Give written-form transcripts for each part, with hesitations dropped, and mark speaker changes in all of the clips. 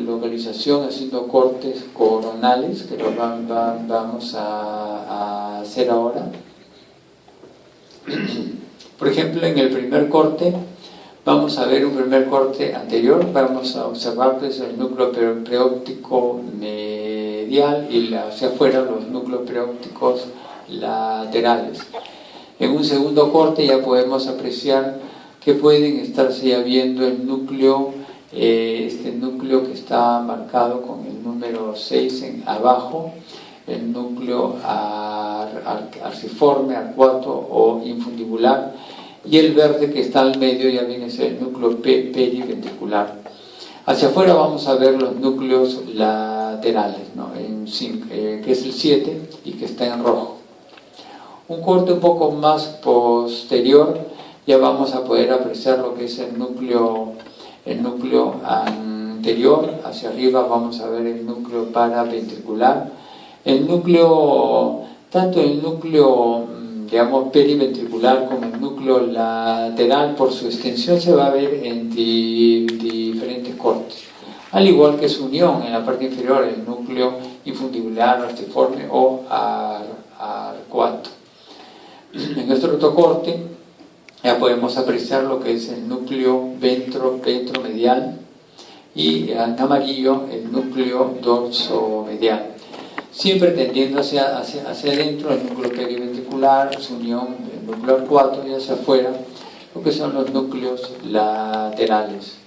Speaker 1: localización haciendo cortes coronales, que lo vamos a hacer ahora. Por ejemplo, en el primer corte vamos a ver un primer corte anterior, vamos a observar pues, el núcleo preóptico medial y hacia afuera los núcleos preópticos laterales. En un segundo corte ya podemos apreciar que pueden estarse ya viendo el núcleo, este núcleo que está marcado con el número 6 abajo, el núcleo arciforme, arcuato o infundibular, y el verde que está al medio ya viene a ser el núcleo periventricular. Hacia afuera vamos a ver los núcleos laterales, ¿no? Que es el 7 y que está en rojo. Un corte un poco más posterior ya vamos a poder apreciar lo que es el núcleo anterior. Hacia arriba vamos a ver el núcleo paraventricular. El núcleo, tanto el núcleo digamos periventricular como el núcleo lateral, por su extensión se va a ver en diferentes cortes, al igual que su unión en la parte inferior, el núcleo infundibular, arciforme o arcuato. En nuestro otro corte ya podemos apreciar lo que es el núcleo ventromedial y en amarillo el núcleo dorsomedial, siempre tendiendo hacia adentro el núcleo periventricular, su unión del núcleo arcuato, y hacia afuera lo que son los núcleos laterales.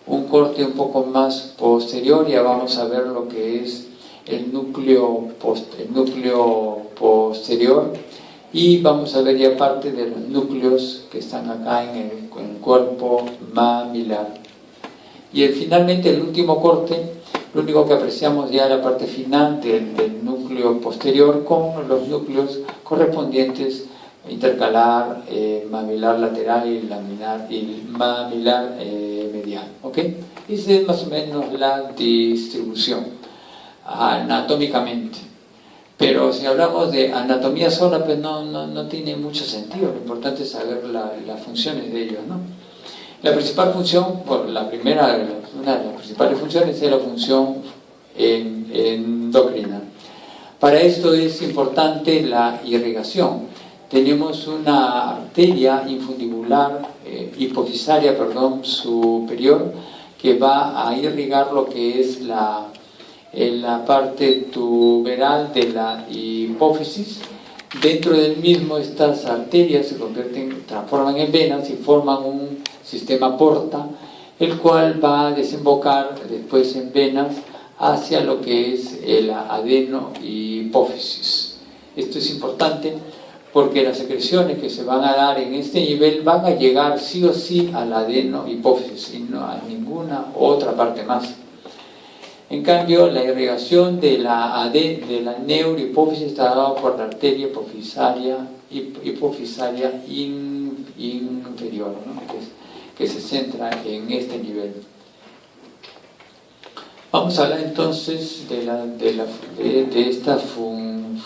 Speaker 1: Un corte un poco más posterior ya vamos a ver lo que es el núcleo posterior, y vamos a ver ya parte de los núcleos que están acá en el cuerpo mamilar. Y finalmente el último corte, lo único que apreciamos ya la parte final del núcleo posterior con los núcleos correspondientes intercalar, mamilar lateral y mamilar medial. ¿Ok? Esa es más o menos la distribución anatómicamente. Pero si hablamos de anatomía sola, pues no tiene mucho sentido. Lo importante es saber las funciones de ellos, ¿no? La principal función, una de las principales funciones es la función endocrina. Para esto es importante la irrigación. Tenemos una arteria infundibular, hipofisaria, superior, que va a irrigar lo que es en la parte tuberal de la hipófisis. Dentro del mismo, estas arterias se transforman en venas y forman un sistema porta, el cual va a desembocar después en venas hacia lo que es el adeno-hipófisis. Esto es importante porque las secreciones que se van a dar en este nivel van a llegar sí o sí al adeno-hipófisis y no a ninguna otra parte más. En cambio, la irrigación de la neurohipófisis está dada por la arteria hipofisaria inferior, ¿no? que se centra en este nivel. Vamos a hablar entonces de estas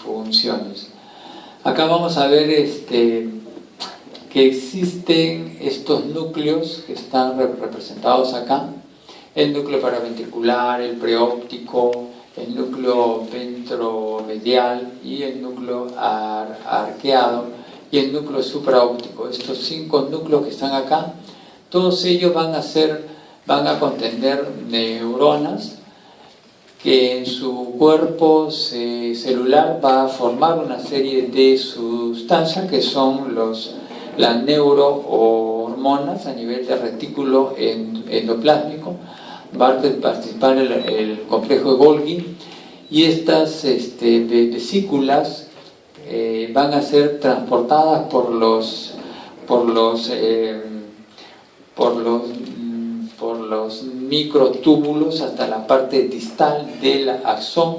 Speaker 1: funciones. Acá vamos a ver que existen estos núcleos que están representados acá. El núcleo paraventricular, el preóptico, el núcleo ventromedial y el núcleo arqueado y el núcleo supraóptico. Estos 5 núcleos que están acá, todos ellos van a contener neuronas que en su cuerpo celular va a formar una serie de sustancias que son las neurohormonas a nivel de retículo endoplásmico. Va a participar el complejo de Golgi, y estas vesículas van a ser transportadas por los microtúbulos hasta la parte distal del axón,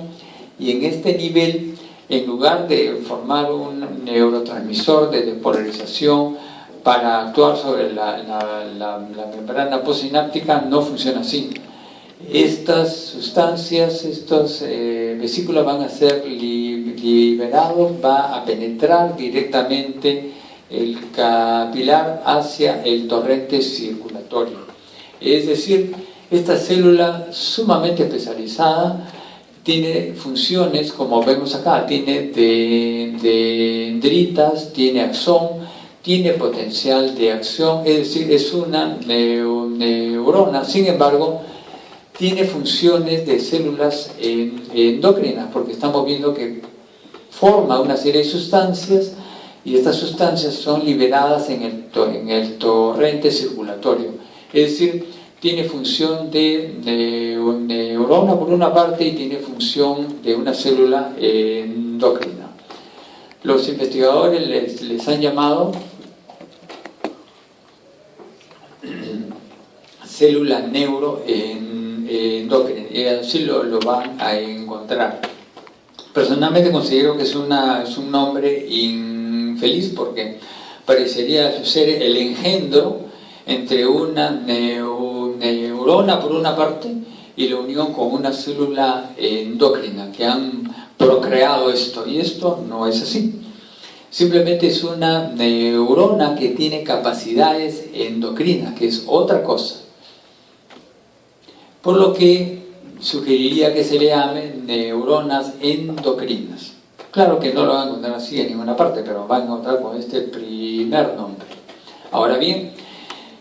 Speaker 1: y en este nivel, en lugar de formar un neurotransmisor de despolarización para actuar sobre la membrana postsináptica, no funciona así. Estas sustancias, estos vesículas van a ser liberados, va a penetrar directamente el capilar hacia el torrente circulatorio. Es decir, Esta célula sumamente especializada tiene funciones, como vemos acá, tiene dendritas, tiene axón, tiene potencial de acción, es decir, es una neurona. Sin embargo, tiene funciones de células endocrinas, porque estamos viendo que forma una serie de sustancias y estas sustancias son liberadas en el torrente circulatorio. Es decir, tiene función de neurona por una parte y tiene función de una célula endocrina. Los investigadores les han llamado células neuroendocrinas, y así lo van a encontrar. Personalmente considero que es un nombre infeliz, porque parecería ser el engendro entre una neurona por una parte y la unión con una célula endocrina que han procreado esto, y esto no es así. Simplemente es una neurona que tiene capacidades endocrinas, que es otra cosa. Por lo que sugeriría que se le llamen neuronas endocrinas. Claro que no lo van a encontrar así en ninguna parte, pero van a encontrar con este primer nombre. Ahora bien,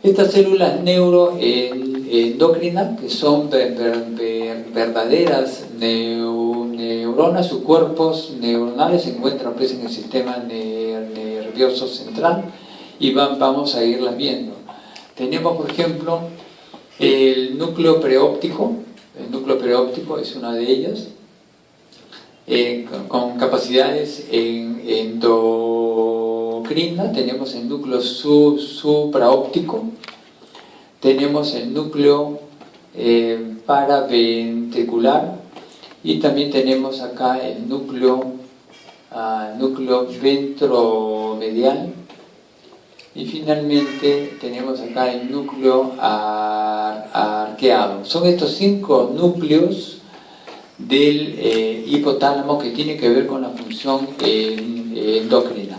Speaker 1: estas células neuroendocrinas, que son verdaderas neuronas, sus cuerpos neuronales se encuentran pues, en el sistema nervioso central, y vamos a irlas viendo. Tenemos, por ejemplo, el núcleo preóptico. El núcleo preóptico es una de ellas, con capacidades endocrinas. Tenemos el núcleo supraóptico, tenemos el núcleo paraventricular, y también tenemos acá el núcleo ventromedial, y finalmente tenemos acá el núcleo arqueado. Son estos 5 núcleos del hipotálamo que tienen que ver con la función endocrina.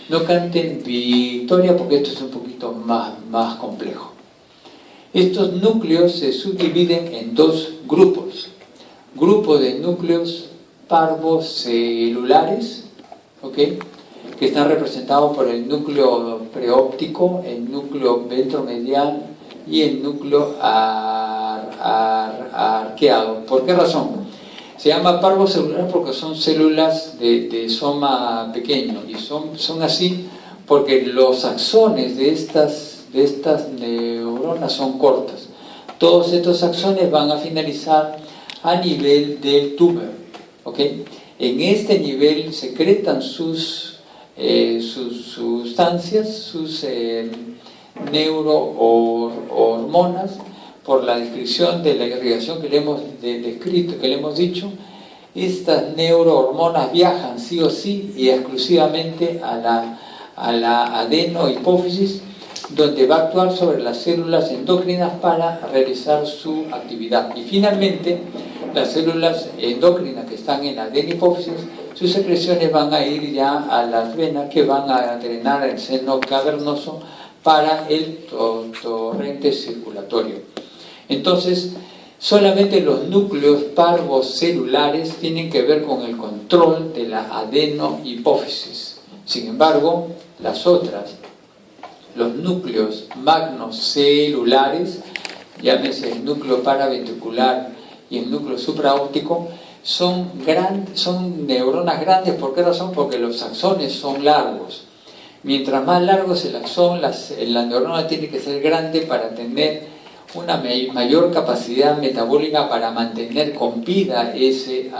Speaker 1: No canten victoria, porque esto es un poquito más complejo. Estos núcleos se subdividen en 2 grupos. Grupo de núcleos parvocelulares, ¿ok?, que están representados por el núcleo preóptico, el núcleo ventromedial y el núcleo arqueado. ¿Por qué razón? Se llama parvocelular porque son células de soma pequeño, y son así porque los axones de estas neuronas son cortas. Todos estos axones van a finalizar a nivel del túber, ¿ok? En este nivel secretan sus sustancias, sus neurohormonas, por la descripción de la irrigación que le hemos descrito, que le hemos dicho. Estas neurohormonas viajan sí o sí y exclusivamente a la adenohipófisis, donde va a actuar sobre las células endocrinas para realizar su actividad. Y finalmente, las células endocrinas que están en la adenohipófisis, sus secreciones van a ir ya a las venas, que van a drenar el seno cavernoso para el torrente circulatorio. Entonces, solamente los núcleos parvocelulares tienen que ver con el control de la adenohipófisis. Sin embargo, las otras, los núcleos magnocelulares, llámese el núcleo paraventricular y el núcleo supraóptico, son neuronas grandes. ¿Por qué razón? Porque los axones son largos. Mientras más largo es el axón, la neurona tiene que ser grande para tener una mayor capacidad metabólica para mantener con vida ese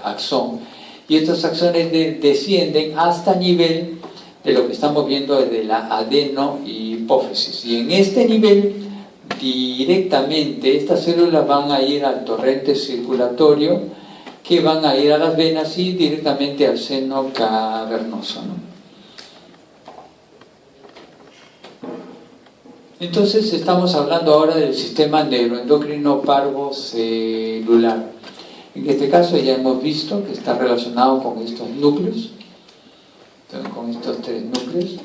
Speaker 1: axón. Y estos axones descienden hasta nivel de lo que estamos viendo desde la adenohipófisis. Y en este nivel, directamente, estas células van a ir al torrente circulatorio, que van a ir a las venas y directamente al seno cavernoso, ¿no? Entonces estamos hablando ahora del sistema neuroendocrino parvocelular. En este caso ya hemos visto que está relacionado con estos núcleos, con estos 3 núcleos.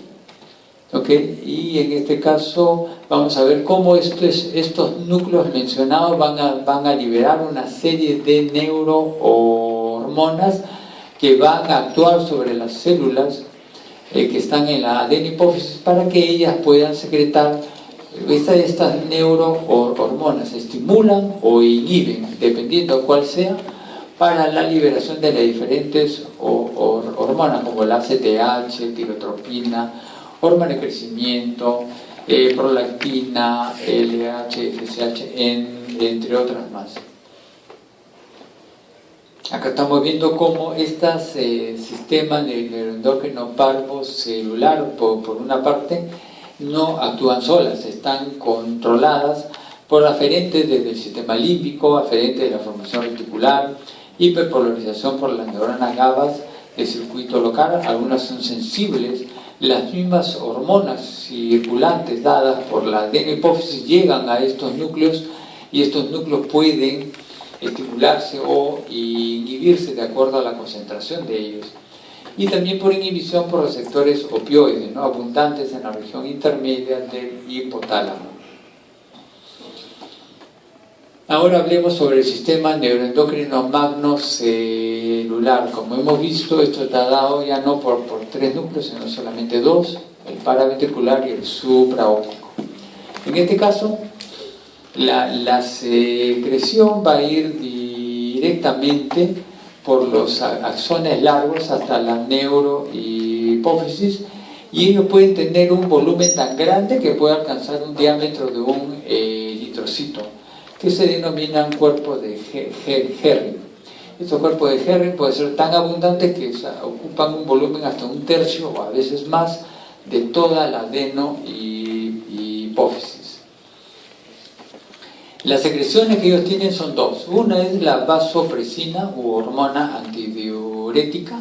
Speaker 1: ¿Ok? Y en este caso vamos a ver cómo estos núcleos mencionados van a liberar una serie de neurohormonas que van a actuar sobre las células que están en la adenopófisis para que ellas puedan secretar estas neurohormonas, estimulan o inhiben, dependiendo cuál sea, para la liberación de las diferentes hormonas como la ACTH, tirotropina, hormona de crecimiento, prolactina, LH, FSH, entre otras más. Acá estamos viendo cómo estos sistemas de neuroendocrino parvocelular, por una parte, no actúan solas, están controladas por aferentes desde el sistema límbico, aferentes de la formación reticular, hiperpolarización por las neuronas GABA del circuito local. Algunas son sensibles. Las mismas hormonas circulantes dadas por la adenopófisis llegan a estos núcleos y estos núcleos pueden estimularse o inhibirse de acuerdo a la concentración de ellos. Y también por inhibición por receptores opioides, ¿no?, abundantes en la región intermedia del hipotálamo. Ahora hablemos sobre el sistema neuroendocrino magnocelular. Como hemos visto, esto está dado ya no por tres núcleos, sino solamente dos, el paraventricular y el supraóptico. En este caso, la secreción va a ir directamente por los axones largos hasta la neurohipófisis, y ellos pueden tener un volumen tan grande que puede alcanzar un diámetro de un eritrocito, que se denominan cuerpos de Henry. Estos cuerpos de Henry pueden ser tan abundantes que ocupan un volumen hasta un tercio o a veces más de toda la adenopófisis. Las secreciones que ellos tienen son dos. Una es la vasopresina u hormona antidiurética,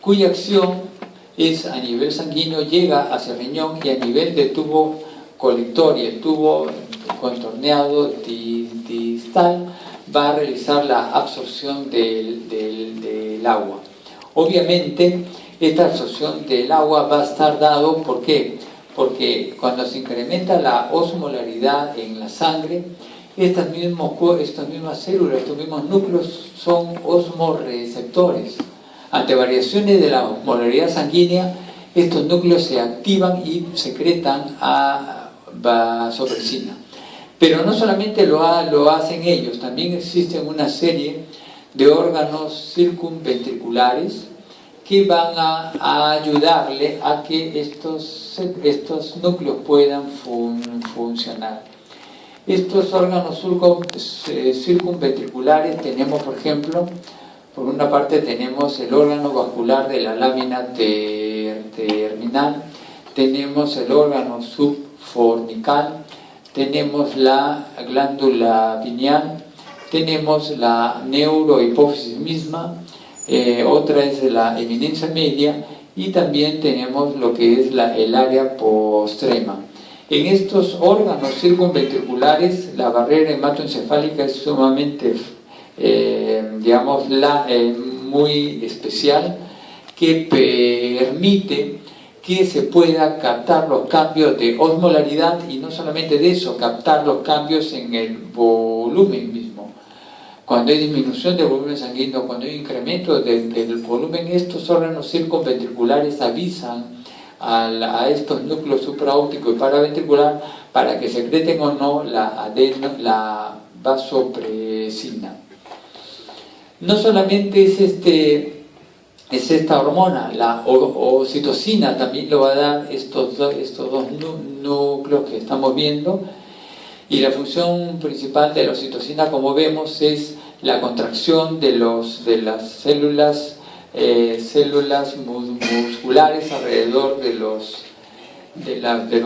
Speaker 1: cuya acción es a nivel sanguíneo, llega hacia el riñón, y a nivel de tubo colector y el tubo contorneado distal va a realizar la absorción del agua. Obviamente, esta absorción del agua va a estar dado, ¿por qué? Porque cuando se incrementa la osmolaridad en la sangre, estas mismas células, estos mismos núcleos son osmoreceptores. Ante variaciones de la osmolaridad sanguínea, estos núcleos se activan y secretan a vasopresina. Pero no solamente lo hacen ellos, también existen una serie de órganos circunventriculares que van a ayudarle a que estos núcleos puedan funcionar. Estos órganos circunventriculares tenemos, por ejemplo, por una parte tenemos el órgano vascular de la lámina terminal, tenemos el órgano subfornical, tenemos la glándula pineal, tenemos la neurohipófisis misma, otra es la eminencia media, y también tenemos lo que es el área postrema. En estos órganos circunventriculares, la barrera hematoencefálica es sumamente, muy especial, que permite que se pueda captar los cambios de osmolaridad, y no solamente de eso, captar los cambios en el volumen mismo. Cuando hay disminución del volumen sanguíneo, cuando hay incremento del volumen, estos órganos circunventriculares avisan a estos núcleos supraóptico y paraventricular para que secreten o no la vasopresina. No solamente es esta hormona, la oxitocina también lo va a dar estos dos núcleos que estamos viendo, y la función principal de la oxitocina, como vemos, es la contracción de las células musculares alrededor de los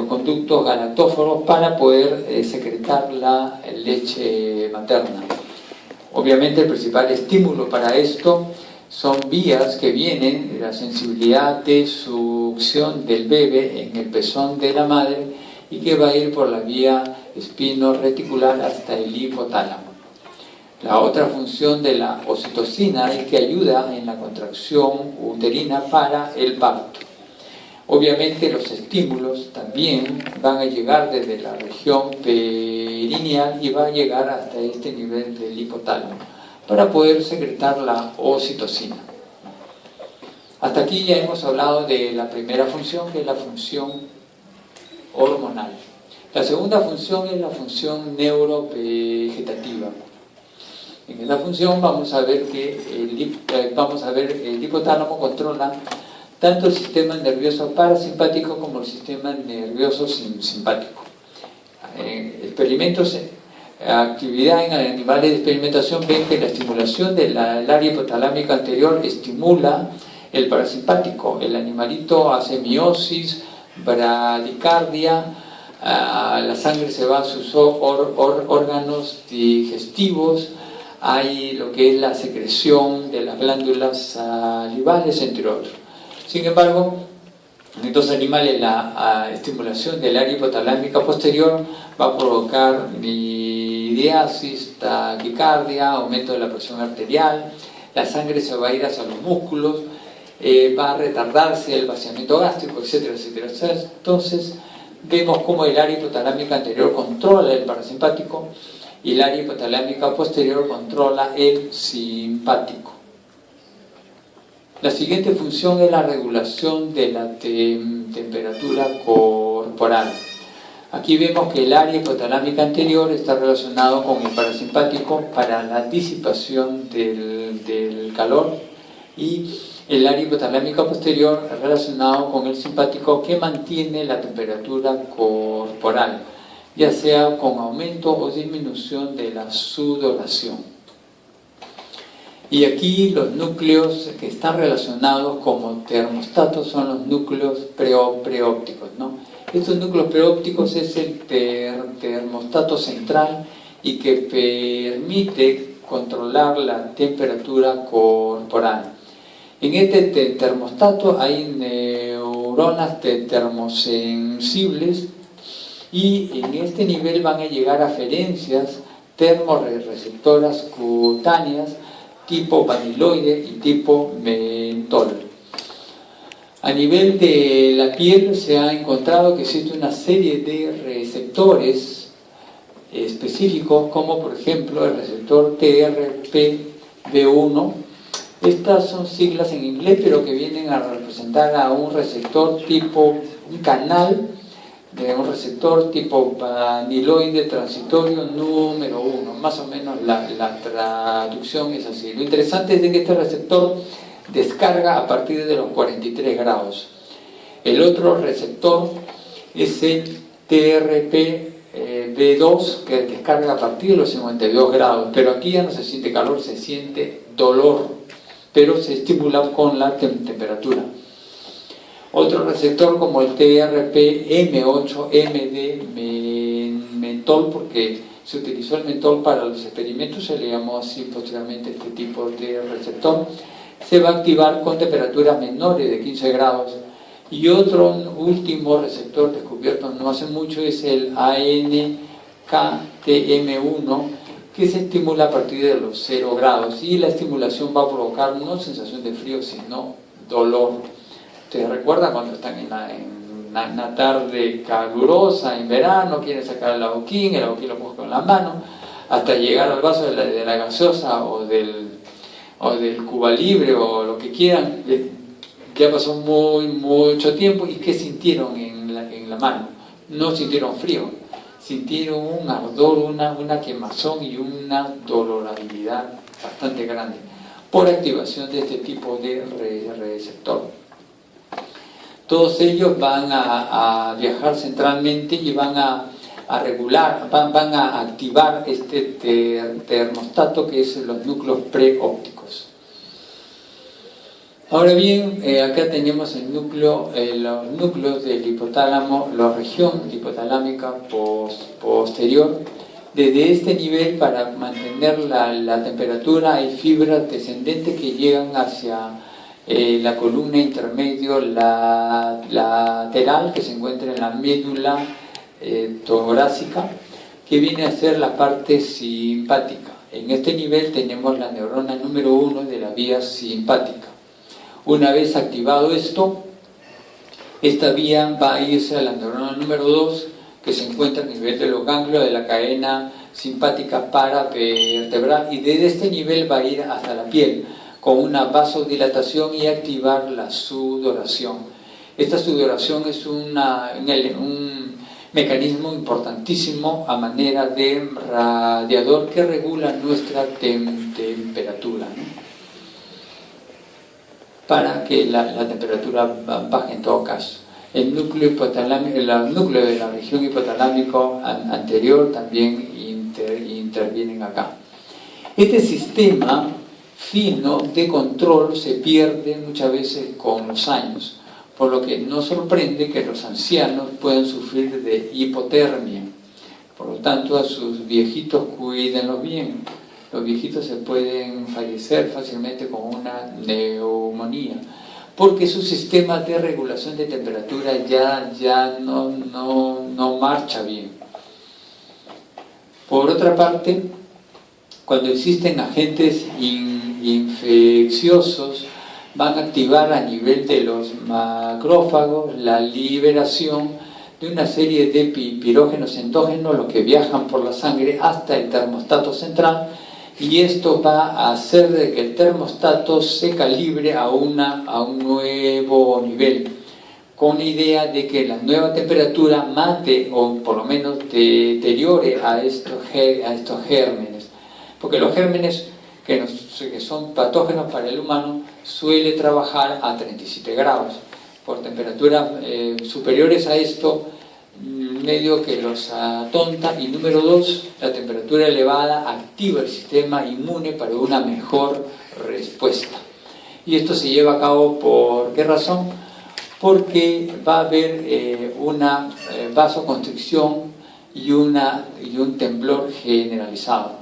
Speaker 1: conductos galactóforos para poder secretar la leche materna. Obviamente el principal estímulo para esto son vías que vienen de la sensibilidad de succión del bebé en el pezón de la madre, y que va a ir por la vía espino-reticular hasta el hipotálamo. La otra función de la oxitocina es que ayuda en la contracción uterina para el parto. Obviamente los estímulos también van a llegar desde la región perineal y va a llegar hasta este nivel del hipotálamo para poder secretar la oxitocina. Hasta aquí ya hemos hablado de la primera función, que es la función hormonal. La segunda función es la función neurovegetativa. En esta función vamos a ver que el hipotálamo controla tanto el sistema nervioso parasimpático como el sistema nervioso simpático. Experimentos, actividad en animales de experimentación ven que la estimulación del área hipotalámica anterior estimula el parasimpático. El animalito hace meiosis, bradicardia, la sangre se va a sus órganos digestivos, hay lo que es la secreción de las glándulas salivales, entre otros. Sin embargo, en estos animales la estimulación del área hipotalámica posterior va a provocar miriasis, taquicardia, aumento de la presión arterial, la sangre se va a ir hacia los músculos, va a retardarse el vaciamiento gástrico, etcétera, etcétera. Entonces, vemos cómo el área hipotalámica anterior controla el parasimpático y el área hipotalámica posterior controla el simpático. La siguiente función es la regulación de la temperatura corporal. Aquí vemos que el área hipotalámica anterior está relacionado con el parasimpático para la disipación del calor y el área hipotalámica posterior relacionado con el simpático que mantiene la temperatura corporal, ya sea con aumento o disminución de la sudoración. Y aquí los núcleos que están relacionados como termostatos son los núcleos preópticos, ¿no? Estos núcleos preópticos es el termostato central y que permite controlar la temperatura corporal. En este termostato hay neuronas termosensibles y en este nivel van a llegar aferencias termorreceptoras cutáneas tipo vaniloide y tipo mentol. A nivel de la piel se ha encontrado que existe una serie de receptores específicos, como por ejemplo el receptor TRPV1. Estas son siglas en inglés, pero que vienen a representar a un receptor tipo, un canal de un receptor tipo vaniloide transitorio número 1. Más o menos la traducción es así. Lo interesante es de que este receptor descarga a partir de los 43 grados. El otro receptor es el TRPV2, que descarga a partir de los 52 grados. Pero aquí ya no se siente calor, se siente dolor, pero se estimula con la temperatura. Otro receptor como el TRPM8-MD mentol, porque se utilizó el mentol para los experimentos, se le llamó así posteriormente este tipo de receptor, se va a activar con temperaturas menores de 15 grados. Y otro último receptor descubierto no hace mucho es el ANKTM1, que se estimula a partir de los 0 grados y la estimulación va a provocar no sensación de frío sino dolor. ¿Ustedes recuerdan cuando están en una tarde calurosa, en verano, quieren sacar el adoquín lo cogen con la mano, hasta llegar al vaso de la gaseosa o del Cuba Libre o lo que quieran? Ya pasó mucho tiempo y ¿qué sintieron en la mano? No sintieron frío, sintieron un ardor, una quemazón y una dolorabilidad bastante grande por activación de este tipo de receptor. Todos ellos van a viajar centralmente y van a regular, van a activar este termostato que es los núcleos preópticos. Ahora bien, acá tenemos los núcleos del hipotálamo, la región hipotalámica posterior. Desde este nivel, para mantener la temperatura, hay fibras descendentes que llegan hacia la columna intermedio lateral que se encuentra en la médula torácica, que viene a ser la parte simpática. En este nivel tenemos la neurona número 1 de la vía simpática. Una vez activado esto, Esta vía va a irse a la neurona número 2, que se encuentra a nivel de los ganglios de la cadena simpática paravertebral, y desde este nivel va a ir hasta la piel con una vasodilatación y activar la sudoración. Esta sudoración es un mecanismo importantísimo a manera de radiador que regula nuestra temperatura, ¿no? Para que la temperatura baje en todo caso. El núcleo de la región hipotalámico anterior también intervienen acá. Este sistema fino de control se pierde muchas veces con los años, por lo que no sorprende que los ancianos puedan sufrir de hipotermia. Por lo tanto, a sus viejitos cuídenlos bien. Los viejitos se pueden fallecer fácilmente con una neumonía, porque su sistema de regulación de temperatura ya no marcha bien. Por otra parte, cuando existen agentes infecciosos, van a activar a nivel de los macrófagos la liberación de una serie de pirógenos endógenos, los que viajan por la sangre hasta el termostato central, y esto va a hacer de que el termostato se calibre a un nuevo nivel, con la idea de que la nueva temperatura mate o por lo menos deteriore a estos gérmenes, porque los gérmenes que son patógenos para el humano suele trabajar a 37 grados. Por temperaturas superiores a esto, medio que los atonta. Y número 2, la temperatura elevada activa el sistema inmune para una mejor respuesta. Y esto se lleva a cabo ¿por qué razón? Porque va a haber una vasoconstricción y un temblor generalizado.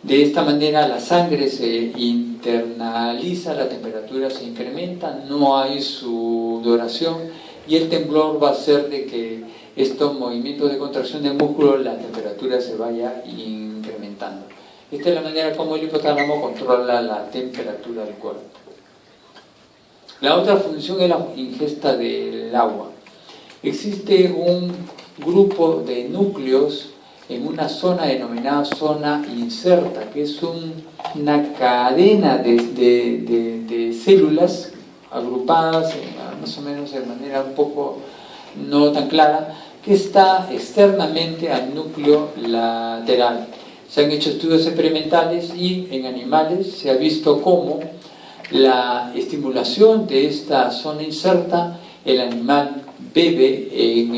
Speaker 1: De esta manera la sangre se internaliza, la temperatura se incrementa, no hay sudoración, y el temblor va a hacer de que estos movimientos de contracción de músculo, la temperatura se vaya incrementando. Esta es la manera como el hipotálamo controla la temperatura del cuerpo. La otra función es la ingesta del agua. Existe un grupo de núcleos en una zona denominada zona inserta, que es una cadena de células agrupadas más o menos de manera un poco no tan clara, que está externamente al núcleo lateral. Se han hecho estudios experimentales y en animales se ha visto cómo la estimulación de esta zona inserta, el animal bebe en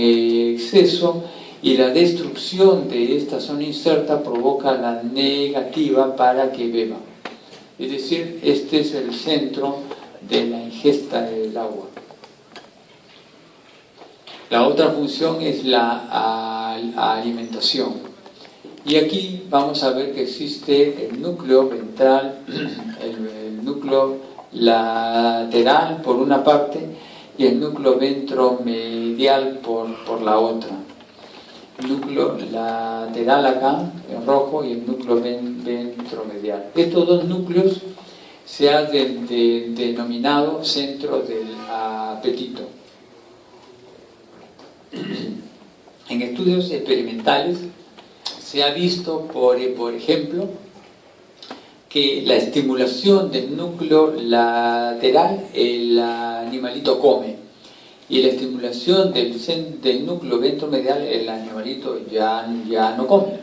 Speaker 1: exceso, y la destrucción de esta zona inserta provoca la negativa para que beba. Es decir, este es el centro de la ingesta del agua. La otra función es la alimentación. Y aquí vamos a ver que existe el núcleo ventral, el núcleo lateral por una parte y el núcleo ventromedial por la otra. El núcleo lateral acá, en rojo, y el núcleo ventromedial. Estos dos núcleos se han denominado centro del apetito. En estudios experimentales se ha visto, por ejemplo, que la estimulación del núcleo lateral, el animalito come, y la estimulación del núcleo ventromedial, el animalito ya no come.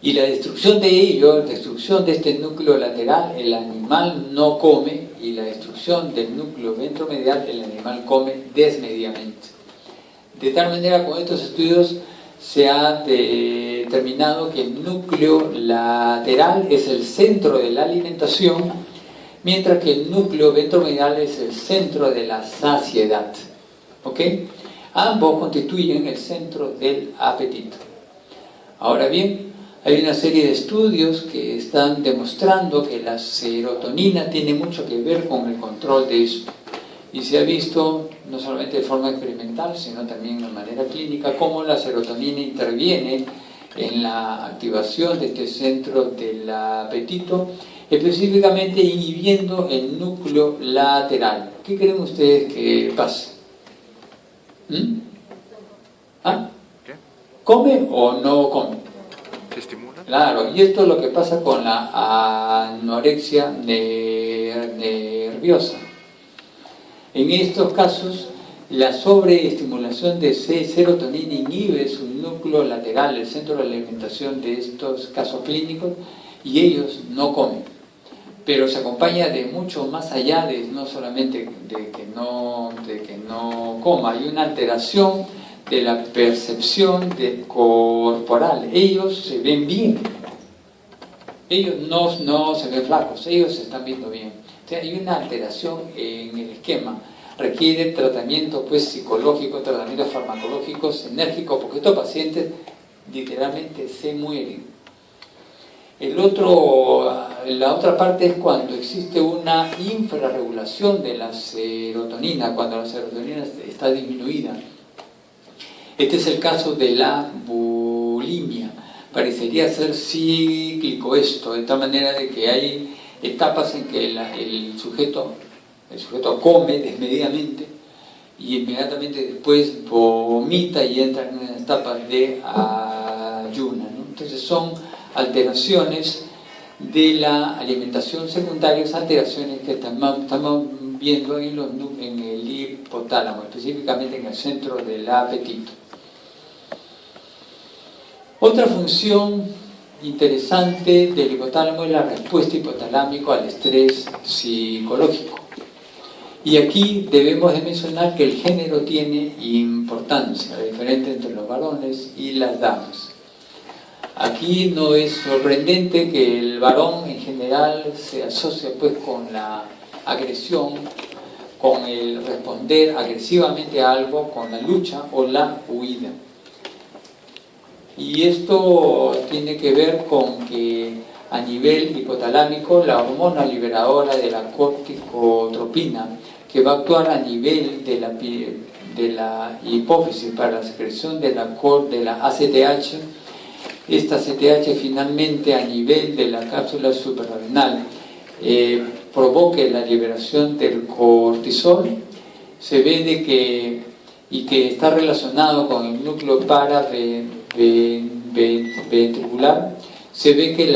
Speaker 1: Y la destrucción de este núcleo lateral, el animal no come, y la destrucción del núcleo ventromedial, el animal come desmedidamente. De tal manera, con estos estudios se ha determinado que el núcleo lateral es el centro de la alimentación, mientras que el núcleo ventromedial es el centro de la saciedad. ¿Ok? Ambos constituyen el centro del apetito. Ahora bien, hay una serie de estudios que están demostrando que la serotonina tiene mucho que ver con el control de esto. Y se ha visto, no solamente de forma experimental, sino también de manera clínica, cómo la serotonina interviene en la activación de este centro del apetito, específicamente inhibiendo el núcleo lateral. ¿Qué creen ustedes que pasa? ¿Mm? ¿Ah?
Speaker 2: ¿Qué?
Speaker 1: ¿Come o no come?
Speaker 2: ¿Se estimula?
Speaker 1: Claro, y esto es lo que pasa con la anorexia nerviosa. En estos casos, la sobreestimulación de serotonina inhibe su núcleo lateral, el centro de alimentación de estos casos clínicos, y ellos no comen. Pero se acompaña de mucho más allá de no solamente de que no coma, hay una alteración de la percepción corporal. Ellos se ven bien, ellos no se ven flacos, ellos se están viendo bien. O sea, hay una alteración en el esquema, requiere tratamiento pues psicológico, tratamientos farmacológicos enérgicos, porque estos pacientes literalmente se mueren. La otra parte es cuando existe una infrarregulación de la serotonina, cuando la serotonina está disminuida. Este es el caso de la bulimia. Parecería ser cíclico esto, de tal manera de que hay etapas en que el sujeto come desmedidamente y inmediatamente después vomita y entra en una etapa de ayuna, ¿no? Entonces son alteraciones de la alimentación secundarias, alteraciones que estamos viendo en el hipotálamo, específicamente en el centro del apetito. Otra función interesante del hipotálamo es la respuesta hipotalámica al estrés psicológico. Y aquí debemos de mencionar que el género tiene importancia, la diferencia entre los varones y las damas. Aquí no es sorprendente que el varón en general se asocia pues con la agresión, con el responder agresivamente a algo, con la lucha o la huida. Y esto tiene que ver con que a nivel hipotalámico la hormona liberadora de la corticotropina, que va a actuar a nivel de la hipófisis para la secreción de la ACTH, esta ACTH finalmente a nivel de la cápsula suprarrenal provoque la liberación del cortisol, se ve de que está relacionado con el núcleo paraventricular, se ve que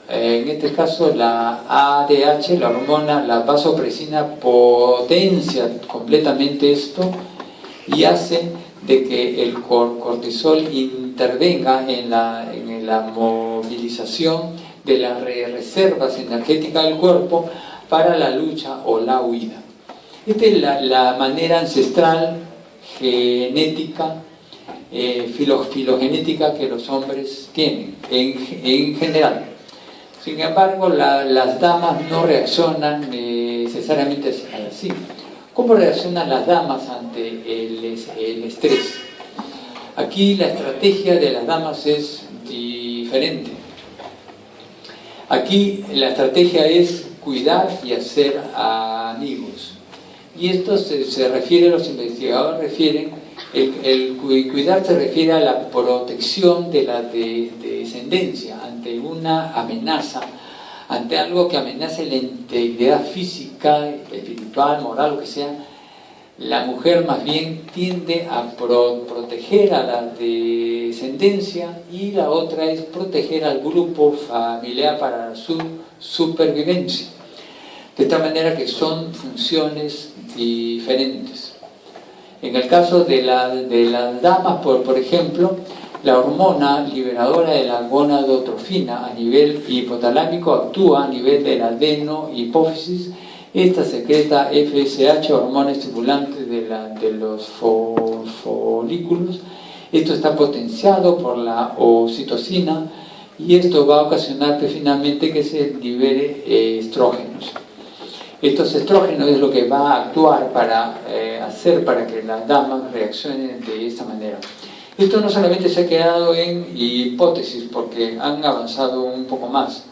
Speaker 1: en este caso la ADH, la hormona, la vasopresina, potencia completamente esto y hace de que el cortisol intervenga en la movilización de las reservas energéticas del cuerpo para la lucha o la huida. Esta es la manera ancestral, genética, filogenética que los hombres tienen en general. Sin embargo, las damas no reaccionan necesariamente así. ¿Cómo reaccionan las damas ante el estrés? Aquí la estrategia de las damas es diferente. Aquí la estrategia es cuidar y hacer amigos. Y esto se refiere, los investigadores refieren, el cuidar se refiere a la protección de la descendencia ante una amenaza, ante algo que amenace la integridad física, espiritual, moral, lo que sea. La mujer más bien tiende a proteger a la descendencia y la otra es proteger al grupo familiar para su supervivencia. De tal manera que son funciones diferentes. En el caso de las damas, por ejemplo, la hormona liberadora de la gonadotrofina a nivel hipotalámico actúa a nivel de la adenohipófisis. Esta secreta FSH, hormona estimulante de los folículos. Esto está potenciado por la oxitocina y esto va a ocasionar finalmente que se libere estrógenos. Estos estrógenos es lo que va a actuar para hacer para que las damas reaccionen de esta manera. Esto no solamente se ha quedado en hipótesis, porque han avanzado un poco más.